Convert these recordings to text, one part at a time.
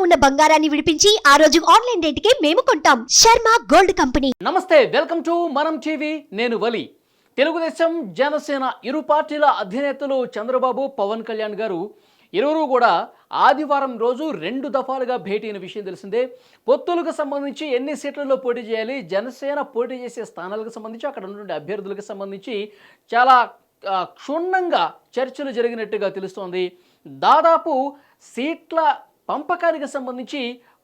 ఉన్న బంగారాన్ని విడిపించి ఆ రోజు ఆన్లైన్ రేటుకే మేము కొంటాం. Sharma gold company. నమస్తే, వెల్కమ్ టు మనం టీవీ. నేను వలి. తెలుగుదేశం జనసేన ఇరు పార్టీల అధినేతలు చంద్రబాబు, పవన్ కళ్యాణ్ గారు ఇరువురు కూడా ఆదివారం రోజు 2 దఫాలుగా భేటీ అయిన విషయం తెలిసిందే. పొత్తులకు సంబంధించి ఎన్ని సీట్లలో పోటీ చేయాలి, జనసేన పోటీ చేసే స్థానాలకు సంబంధించి అక్కడ ఉన్నటువంటి అభ్యర్థులకు సంబంధించి చాలా క్షుణ్ణంగా చర్చలు జరిగినట్టుగా తెలుస్తోంది. దాదాపు సీట్ల పంపకానికి సంబంధించి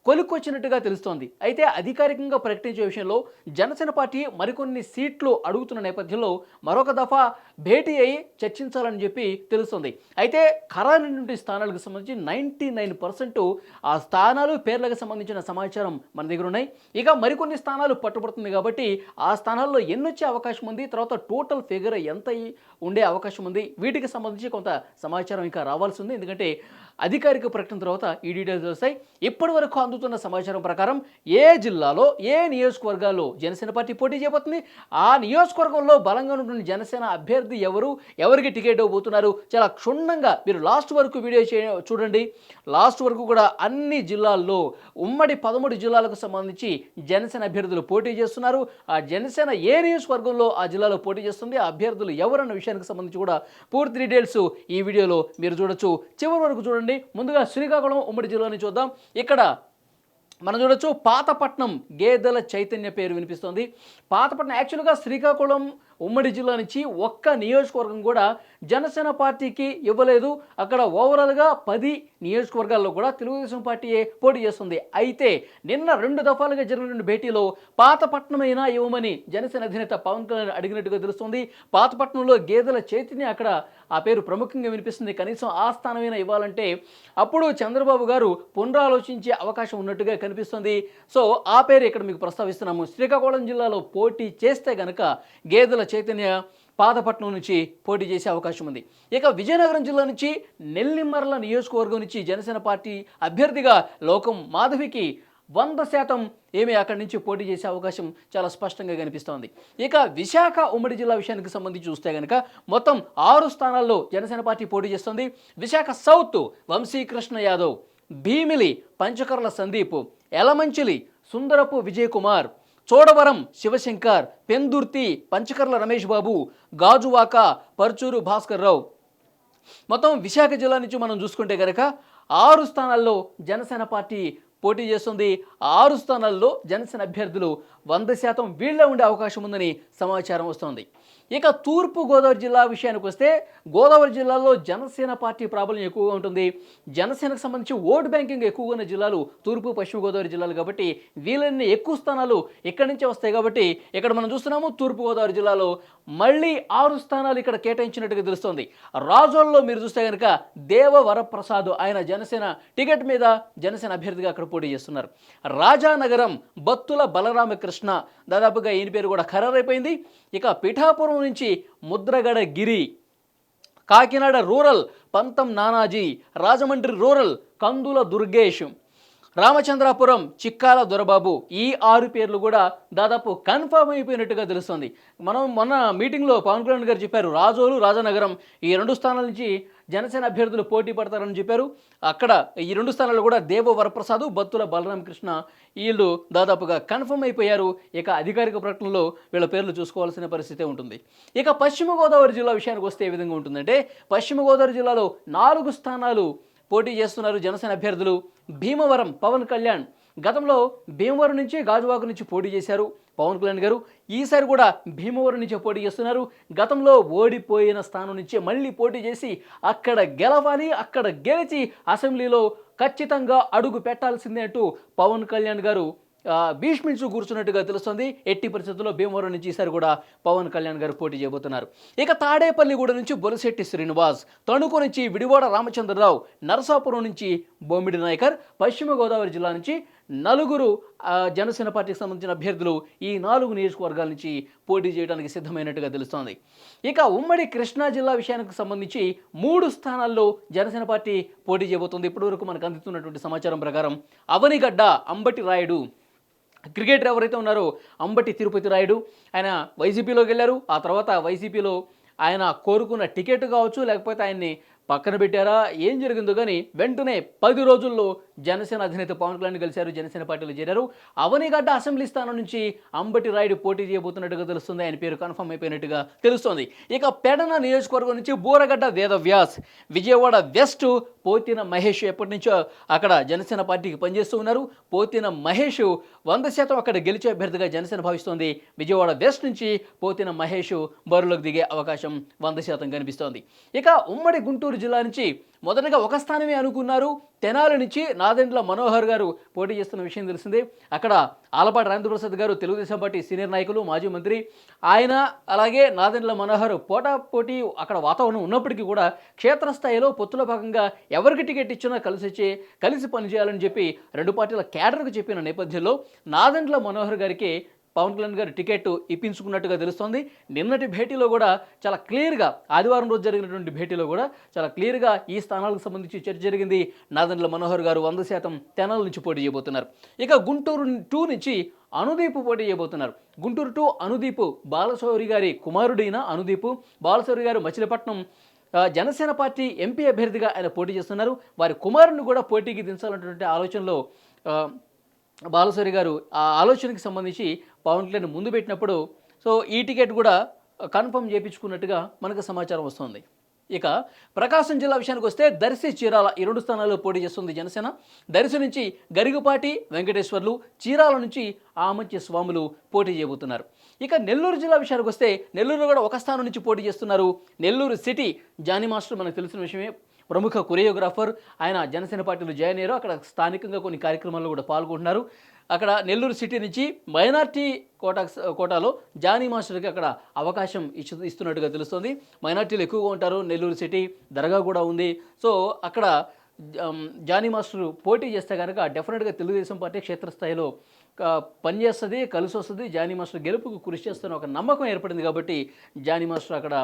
కొలికొచ్చినట్టుగా తెలుస్తోంది. అయితే అధికారికంగా ప్రకటించే విషయంలో జనసేన పార్టీ మరికొన్ని సీట్లు అడుగుతున్న నేపథ్యంలో మరొక దఫా భేటీ అయి చర్చించాలని చెప్పి తెలుస్తుంది. అయితే ఖరారైనటువంటి స్థానాలకు సంబంధించి 99% ఆ స్థానాలు పేర్లకు సంబంధించిన సమాచారం మన దగ్గర ఉన్నాయి. ఇక మరికొన్ని స్థానాలు పట్టుబడుతుంది కాబట్టి ఆ స్థానాల్లో ఎన్ని వచ్చే అవకాశం ఉంది, తర్వాత టోటల్ ఫిగర్ ఎంత ఉండే అవకాశం ఉంది, వీటికి సంబంధించి కొంత సమాచారం ఇంకా రావాల్సి ఉంది. ఎందుకంటే అధికారిక ప్రకటన తర్వాత ఈ డీటెయిల్స్ వస్తాయి. ఇప్పటి వరకు అందుతున్న సమాచారం ప్రకారం ఏ జిల్లాలో ఏ నియోజకవర్గాల్లో జనసేన పార్టీ పోటీ చేయబోతుంది, ఆ నియోజకవర్గంలో బలంగా ఉన్నటువంటి జనసేన అభ్యర్థి ఎవరికి టికెట్ ఇవ్వబోతున్నారు, చాలా క్షుణ్ణంగా మీరు లాస్ట్ వరకు వీడియో చూడండి. లాస్ట్ వరకు కూడా అన్ని జిల్లాల్లో ఉమ్మడి 13 జిల్లాలకు సంబంధించి జనసేన అభ్యర్థులు పోటీ చేస్తున్నారు. ఆ జనసేన ఏ నియోజకవర్గంలో ఆ జిల్లాలో పోటీ చేస్తుంది, ఆ అభ్యర్థులు ఎవరన్న విషయానికి సంబంధించి కూడా పూర్తి డీటెయిల్స్ ఈ వీడియోలో మీరు చూడొచ్చు. చివరి వరకు చూడండి. ముందుగా శ్రీకాకుళం ఉమ్మడి జిల్లాని చూద్దాం. ఇక్కడ మనం చూడొచ్చు, పాతపట్నం గేదెల చైతన్య పేరు వినిపిస్తుంది. పాతపట్నం యాక్చువల్గా శ్రీకాకుళం ఉమ్మడి జిల్లా నుంచి ఒక్క నియోజకవర్గం కూడా జనసేన పార్టీకి ఇవ్వలేదు. అక్కడ ఓవరాల్గా 10 నియోజకవర్గాల్లో కూడా తెలుగుదేశం పార్టీయే పోటీ చేస్తుంది. అయితే నిన్న 2 దఫాలుగా జరిగిన భేటీలో పాతపట్నమైనా ఇవ్వమని జనసేన అధినేత పవన్ కళ్యాణ్ అడిగినట్టుగా తెలుస్తుంది. పాతపట్నంలో గేదెల చైతన్య అక్కడ ఆ పేరు ప్రముఖంగా వినిపిస్తుంది. కనీసం ఆ స్థానమైనా ఇవ్వాలంటే అప్పుడు చంద్రబాబు గారు పునరాలోచించే అవకాశం ఉన్నట్టుగా కనిపిస్తుంది. సో ఆ పేరు ఇక్కడ మీకు ప్రస్తావిస్తున్నాము. శ్రీకాకుళం జిల్లాలో పోటీ చేస్తే గనక గేదెల చైతన్య పాతపట్నం నుంచి పోటీ చేసే అవకాశం ఉంది. ఇక విజయనగరం జిల్లా నుంచి నెల్లిమర్ల నియోజకవర్గం నుంచి జనసేన పార్టీ అభ్యర్థిగా లోకం మాధవికి 100% ఏమీ అక్కడి నుంచి పోటీ చేసే అవకాశం చాలా స్పష్టంగా కనిపిస్తోంది. ఇక విశాఖ ఉమ్మడి జిల్లా విషయానికి సంబంధించి చూస్తే కనుక మొత్తం 6 స్థానాల్లో జనసేన పార్టీ పోటీ చేస్తుంది. విశాఖ సౌత్ వంశీకృష్ణ యాదవ్, భీమిలి పంచకర్ల సందీప్, ఎలమంచిలి సుందరపు విజయ్ కుమార్, చోడవరం శివశంకర్, పెందుర్తి పంచకర్ల రమేష్ బాబు, గాజువాక పర్చూరు భాస్కర్ రావు. మొత్తం విశాఖ జిల్లా నుంచి మనం చూసుకుంటే కనుక 6 స్థానాల్లో జనసేన పార్టీ పోటీ చేస్తుంది. 6 స్థానాల్లో జనసేన అభ్యర్థులు 100% వీళ్ళే ఉండే అవకాశం ఉందని సమాచారం వస్తుంది. ఇక తూర్పు గోదావరి జిల్లా విషయానికి వస్తే గోదావరి జిల్లాలో జనసేన పార్టీ ప్రాబల్యం ఎక్కువగా ఉంటుంది. జనసేనకు సంబంధించి ఓటు బ్యాంకింగ్ ఎక్కువగా ఉన్న జిల్లాలు తూర్పు పశ్చిమ గోదావరి జిల్లాలు కాబట్టి వీళ్ళని ఎక్కువ స్థానాలు ఇక్కడి నుంచే వస్తాయి. కాబట్టి ఇక్కడ మనం చూస్తున్నాము తూర్పు గోదావరి జిల్లాలో మళ్ళీ 6 స్థానాలు ఇక్కడ కేటాయించినట్టుగా తెలుస్తోంది. రాజోల్లో మీరు చూస్తే కనుక దేవ వరప్రసాద్ ఆయన జనసేన టికెట్ మీద జనసేన అభ్యర్థిగా అక్కడ పోటీ చేస్తున్నారు. రాజానగరం బత్తుల బలరామకృష్ణ దాదాపుగా ఈయన పేరు కూడా ఖరారైపోయింది. ఇక పిఠాపురం నుంచి ముద్రగడ గిరి, కాకినాడ రూరల్ పంతం నానాజీ, రాజమండ్రి రూరల్ కందుల దుర్గేష్, రామచంద్రాపురం చిక్కాల దొరబాబు, ఈ 6 పేర్లు కూడా దాదాపు కన్ఫర్మ్ అయిపోయినట్టుగా తెలుస్తుంది. మనం మొన్న మీటింగ్లో పవన్ కళ్యాణ్ గారు చెప్పారు రాజోలు రాజనగరం ఈ 2 స్థానాల నుంచి జనసేన అభ్యర్థులు పోటీ పడతారని చెప్పారు. అక్కడ ఈ 2 స్థానాలు కూడా దేవ వరప్రసాద్, బత్తుల బలరామకృష్ణ వీళ్ళు దాదాపుగా కన్ఫర్మ్ అయిపోయారు. ఇక అధికారిక ప్రకటనలో వీళ్ళ పేర్లు చూసుకోవాల్సిన పరిస్థితి ఉంటుంది. ఇక పశ్చిమ గోదావరి జిల్లా విషయానికి వస్తే ఏ విధంగా ఉంటుందంటే పశ్చిమ గోదావరి జిల్లాలో 4 స్థానాలు పోటీ చేస్తున్నారు జనసేన అభ్యర్థులు. భీమవరం పవన్ కళ్యాణ్ గతంలో భీమవరం నుంచి గాజువాక నుంచి పోటీ చేశారు పవన్ కళ్యాణ్ గారు. ఈసారి కూడా భీమవరం నుంచి పోటీ చేస్తున్నారు. గతంలో ఓడిపోయిన స్థానం నుంచే మళ్ళీ పోటీ చేసి అక్కడ గెలవాలి, అక్కడ గెలిచి అసెంబ్లీలో ఖచ్చితంగా అడుగు పెట్టాల్సిందే అంటూ పవన్ కళ్యాణ్ గారు భీష్మించు కూర్చున్నట్టుగా తెలుస్తుంది. ఎట్టి పరిస్థితుల్లో భీమవరం నుంచి ఈసారి కూడా పవన్ కళ్యాణ్ గారు పోటీ చేయబోతున్నారు. ఇక తాడేపల్లిగూడ నుంచి బొలిశెట్టి శ్రీనివాస్, తణుకు నుంచి విడివాడ రామచంద్రరావు, నరసాపురం నుంచి బొమ్మిడి నాయకర్, పశ్చిమ గోదావరి జిల్లా నుంచి 4 జనసేన పార్టీకి సంబంధించిన అభ్యర్థులు ఈ 4 నియోజకవర్గాల నుంచి పోటీ చేయడానికి సిద్ధమైనట్టుగా తెలుస్తోంది. ఇక ఉమ్మడి కృష్ణా జిల్లా విషయానికి సంబంధించి 3 స్థానాల్లో జనసేన పార్టీ పోటీ చేయబోతుంది. ఇప్పటివరకు మనకు అందుతున్నటువంటి సమాచారం ప్రకారం అవనిగడ్డ అంబటి రాయుడు, క్రికెటర్ ఎవరైతే ఉన్నారో అంబటి తిరుపతి రాయుడు, ఆయన వైసీపీలోకి వెళ్ళారు. ఆ తర్వాత వైసీపీలో ఆయన కోరుకున్న టికెట్ కావచ్చు లేకపోతే ఆయన్ని పక్కన పెట్టారా ఏం జరిగిందో కానీ వెంటనే 10 రోజుల్లో జనసేన అధినేత పవన్ కళ్యాణ్ కలిశారు, జనసేన పార్టీలో చేరారు. అవనిగడ్డ అసెంబ్లీ స్థానం నుంచి అంబటి రాయుడు పోటీ చేయబోతున్నట్టుగా తెలుస్తుంది. ఆయన పేరు కన్ఫర్మ్ అయిపోయినట్టుగా తెలుస్తోంది. ఇక పెడన నియోజకవర్గం నుంచి బూరగడ్డ వేదవ్యాస్, విజయవాడ వెస్ట్ పోతిన మహేష్ ఎప్పటి నుంచో అక్కడ జనసేన పార్టీకి పనిచేస్తూ ఉన్నారు. పోతిన మహేష్ 100% అక్కడ గెలిచే అభ్యర్థిగా జనసేన భావిస్తోంది. విజయవాడ వెస్ట్ నుంచి పోతిన మహేష్ బరిలోకి దిగే అవకాశం 100% కనిపిస్తోంది. ఇక ఉమ్మడి గుంటూరు జిల్లా నుంచి మొదటగా ఒక స్థానమే అనుకున్నారు. తెనాలి నుంచి నాదెండ్ల మనోహర్ గారు పోటీ చేస్తున్న విషయం తెలిసిందే. అక్కడ ఆలపాటి రాజేంద్రప్రసాద్ గారు తెలుగుదేశం పార్టీ సీనియర్ నాయకులు, మాజీ మంత్రి, ఆయన అలాగే నాదెండ్ల మనోహర్ పోటీ అక్కడ వాతావరణం ఉన్నప్పటికీ కూడా క్షేత్రస్థాయిలో పొత్తులో భాగంగా ఎవరికి టికెట్ ఇచ్చినా కలిసి పనిచేయాలని చెప్పి రెండు పార్టీల క్యాడర్కు చెప్పిన నేపథ్యంలో నాదెండ్ల మనోహర్ గారికి పవన్ కళ్యాణ్ గారు టికెట్ ఇప్పించుకున్నట్టుగా తెలుస్తోంది. నిన్నటి భేటీలో కూడా చాలా క్లియర్గా, ఆదివారం రోజు జరిగినటువంటి భేటీలో కూడా చాలా క్లియర్గా ఈ స్థానాలకు సంబంధించి చర్చ జరిగింది. నాదెండ్ల మనోహర్ గారు 100% తెనాల నుంచి పోటీ చేయబోతున్నారు. ఇక గుంటూరు 2 నుంచి అనుదీప్ పోటీ చేయబోతున్నారు. గుంటూరు 2 అనుదీప్ బాలశౌరి గారి కుమారుడైన అనుదీప్, బాలశౌరి గారు మచిలీపట్నం జనసేన పార్టీ ఎంపీ అభ్యర్థిగా ఆయన పోటీ చేస్తున్నారు. వారి కుమారుడిని కూడా పోటీకి దించాలన్నటువంటి ఆలోచనలో బాలశౌరి గారు ఆ ఆలోచనకి సంబంధించి పవన్ కళ్యాణ్ ముందు పెట్టినప్పుడు ఈ టికెట్ కూడా కన్ఫర్మ్ చేయించుకున్నట్టుగా మనకు సమాచారం వస్తుంది. ఇక ప్రకాశం జిల్లా విషయానికి వస్తే దర్శి, చీరాల ఈ 2 స్థానాల్లో పోటీ చేస్తుంది జనసేన. దర్శి నుంచి గరిగుపాటి వెంకటేశ్వర్లు, చీరాల నుంచి ఆమంచి స్వాములు పోటీ చేయబోతున్నారు. ఇక నెల్లూరు జిల్లా విషయానికి వస్తే నెల్లూరు కూడా ఒక స్థానం నుంచి పోటీ చేస్తున్నారు. నెల్లూరు సిటీ జానీ మాస్టర్ మనకు తెలిసిన విషయమే, ప్రముఖ కొరియోగ్రాఫర్. ఆయన జనసేన పార్టీలో జాయిన్ అయ్యారు. అక్కడ స్థానికంగా కొన్ని కార్యక్రమాల్లో కూడా పాల్గొంటున్నారు. నెల్లూరు సిటీ నుంచి మైనార్టీ కోటాలో జానీ మాస్టర్కి అక్కడ అవకాశం ఇస్తున్నట్టుగా తెలుస్తుంది. మైనార్టీలు ఎక్కువగా ఉంటారు. నెల్లూరు సిటీ దర్గా కూడా ఉంది. అక్కడ జానీ మాస్టర్ పోటీ చేస్తే కనుక డెఫినెట్గా తెలుగుదేశం పార్టీ క్షేత్రస్థాయిలో పనిచేస్తుంది, కలిసి వస్తుంది. జానీ మాస్టర్ గెలుపుకు కృషి చేస్తున్న ఒక నమ్మకం ఏర్పడింది కాబట్టి జానీ మాస్టర్ అక్కడ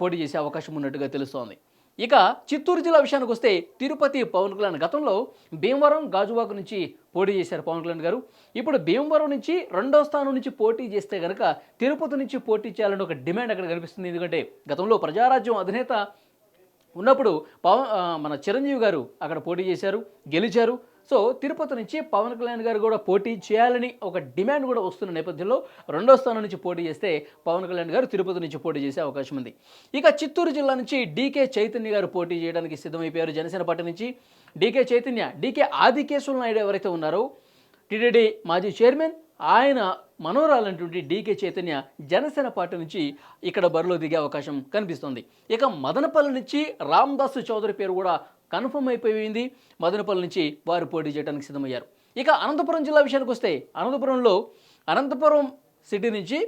పోటీ చేసే అవకాశం ఉన్నట్టుగా తెలుస్తోంది. ఇక చిత్తూరు జిల్లా విషయానికి వస్తే తిరుపతి పవన్ కళ్యాణ్ గతంలో భీమవరం, గాజువాక నుంచి పోటీ చేశారు పవన్ కళ్యాణ్ గారు. ఇప్పుడు భీమవరం నుంచి 2వ స్థానం నుంచి పోటీ చేస్తే కనుక తిరుపతి నుంచి పోటీ చేయాలని ఒక డిమాండ్ అక్కడ కనిపిస్తుంది. ఎందుకంటే గతంలో ప్రజారాజ్యం అధినేత ఉన్నప్పుడు మన చిరంజీవి గారు అక్కడ పోటీ చేశారు, గెలిచారు. తిరుపతి నుంచి పవన్ కళ్యాణ్ గారు కూడా పోటీ చేయాలని ఒక డిమాండ్ కూడా వస్తున్న నేపథ్యంలో 2వ స్థానం నుంచి పోటీ చేస్తే పవన్ కళ్యాణ్ గారు తిరుపతి నుంచి పోటీ చేసే అవకాశం ఉంది. ఇక చిత్తూరు జిల్లా నుంచి డీకే చైతన్య గారు పోటీ చేయడానికి సిద్ధమైపోయారు జనసేన పార్టీ నుంచి. డీకే ఆదికేశ్వర నాయుడు ఎవరైతే ఉన్నారో టీటీడీ మాజీ చైర్మన్, ఆయన మనోరాలైనటువంటి డీకే చైతన్య జనసేన పార్టీ నుంచి ఇక్కడ బరిలో దిగే అవకాశం కనిపిస్తుంది. ఇక మదనపల్లి నుంచి రామదాసు చౌదరి పేరు కూడా కన్ఫర్మ్ అయిపోయింది. మదనపల్లి నుంచి వారు పోటీ చేయడానికి సిద్ధమయ్యారు. ఇక అనంతపురం జిల్లా విషయానికి వస్తే అనంతపురం సిటీ నుంచి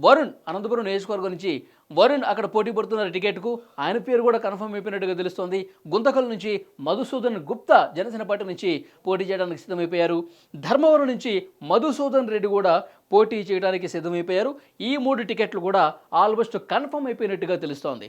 వరుణ్, అనంతపురం నియోజకవర్గం నుంచి వరుణ్ అక్కడ పోటీ పడుతున్నారు టికెట్కు. ఆయన పేరు కూడా కన్ఫర్మ్ అయిపోయినట్టుగా తెలుస్తోంది. గుంతకల్ నుంచి మధుసూదన్ గుప్తా జనసేన పార్టీ నుంచి పోటీ చేయడానికి సిద్ధమైపోయారు. ధర్మవరం నుంచి మధుసూదన్ రెడ్డి కూడా పోటీ చేయడానికి సిద్ధమైపోయారు. ఈ 3 టికెట్లు కూడా ఆల్మోస్ట్ కన్ఫర్మ్ అయిపోయినట్టుగా తెలుస్తోంది.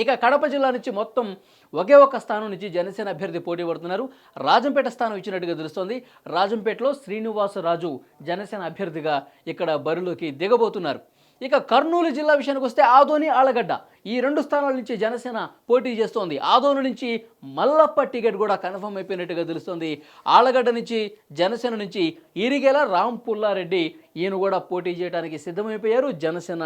ఇక కడప జిల్లా నుంచి మొత్తం ఒకే ఒక్క స్థానం నుంచి జనసేన అభ్యర్థి పోటీ పడుతున్నారు. రాజంపేట స్థానం ఇచ్చినట్టుగా తెలుస్తోంది. రాజంపేటలో శ్రీనివాసరాజు జనసేన అభ్యర్థిగా ఇక్కడ బరిలోకి దిగబోతున్నారు. ఇక కర్నూలు జిల్లా విషయానికి వస్తే ఆదోని, ఆళ్లగడ్డ ఈ 2 స్థానాల నుంచి జనసేన పోటీ చేస్తోంది. ఆదోని నుంచి మల్లప్ప టికెట్ కూడా కన్ఫర్మ్ అయిపోయినట్టుగా తెలుస్తోంది. ఆళ్లగడ్డ నుంచి జనసేన నుంచి ఇరిగేల రాంపుల్లారెడ్డి, ఈయన కూడా పోటీ చేయడానికి సిద్ధమైపోయారు. జనసేన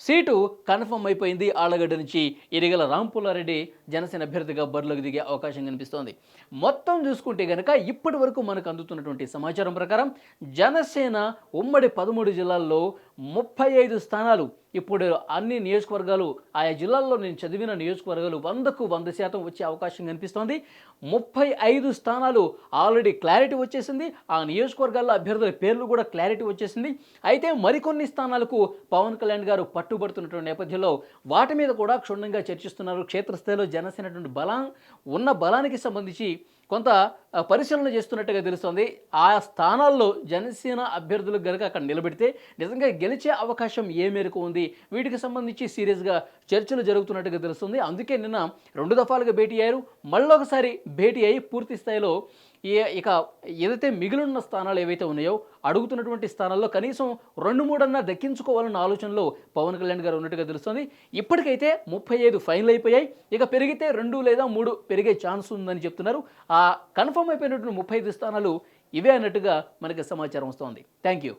సీటు కన్ఫర్మ్ అయిపోయింది. ఆళ్లగడ్డ నుంచి ఇరిగేల రాంపుల్లారెడ్డి జనసేన అభ్యర్థిగా బరిలోకి దిగే అవకాశం కనిపిస్తోంది. మొత్తం చూసుకుంటే కనుక ఇప్పటి వరకు మనకు అందుతున్నటువంటి సమాచారం ప్రకారం జనసేన ఉమ్మడి 13 జిల్లాల్లో 35 స్థానాలు ఇప్పుడు అన్ని నియోజకవర్గాలు, ఆయా జిల్లాల్లో నేను చదివిన నియోజకవర్గాలు 100కు 100% వచ్చే అవకాశం కనిపిస్తోంది. 35 స్థానాలు ఆల్రెడీ క్లారిటీ వచ్చేసింది. ఆ నియోజకవర్గాల్లో అభ్యర్థుల పేర్లు కూడా క్లారిటీ వచ్చేసింది. అయితే మరికొన్ని స్థానాలకు పవన్ కళ్యాణ్ గారు పట్టుబడుతున్నటువంటి నేపథ్యంలో వాటి మీద కూడా క్షుణ్ణంగా చర్చిస్తున్నారు. క్షేత్రస్థాయిలో జనసేనటువంటి బలానికి సంబంధించి కొంత పరిశీలన చేస్తున్నట్టుగా తెలుస్తోంది. ఆ స్థానాల్లో జనసేన అభ్యర్థులకు కనుక అక్కడ నిలబెడితే నిజంగా గెలిచే అవకాశం ఏ మేరకు ఉంది, వీటికి సంబంధించి సీరియస్గా చర్చలు జరుగుతున్నట్టుగా తెలుస్తుంది. అందుకే నిన్న 2 దఫాలుగా భేటీ అయ్యారు. మళ్ళొకసారి భేటీ అయ్యి పూర్తి స్థాయిలో ఇక ఏదైతే మిగిలిన స్థానాలు ఏవైతే ఉన్నాయో అడుగుతున్నటువంటి స్థానాల్లో కనీసం 2-3 అన్నా దక్కించుకోవాలన్న ఆలోచనలో పవన్ కళ్యాణ్ గారు ఉన్నట్టుగా తెలుస్తుంది. ఇప్పటికైతే 35 ఫైనల్ అయిపోయాయి. ఇక పెరిగితే 2 లేదా 3 పెరిగే ఛాన్స్ ఉందని చెప్తున్నారు. ఆ కన్ఫర్మ్ అయిపోయినటువంటి 35 స్థానాలు ఇవే అన్నట్టుగా మనకి సమాచారం వస్తోంది. Thank you.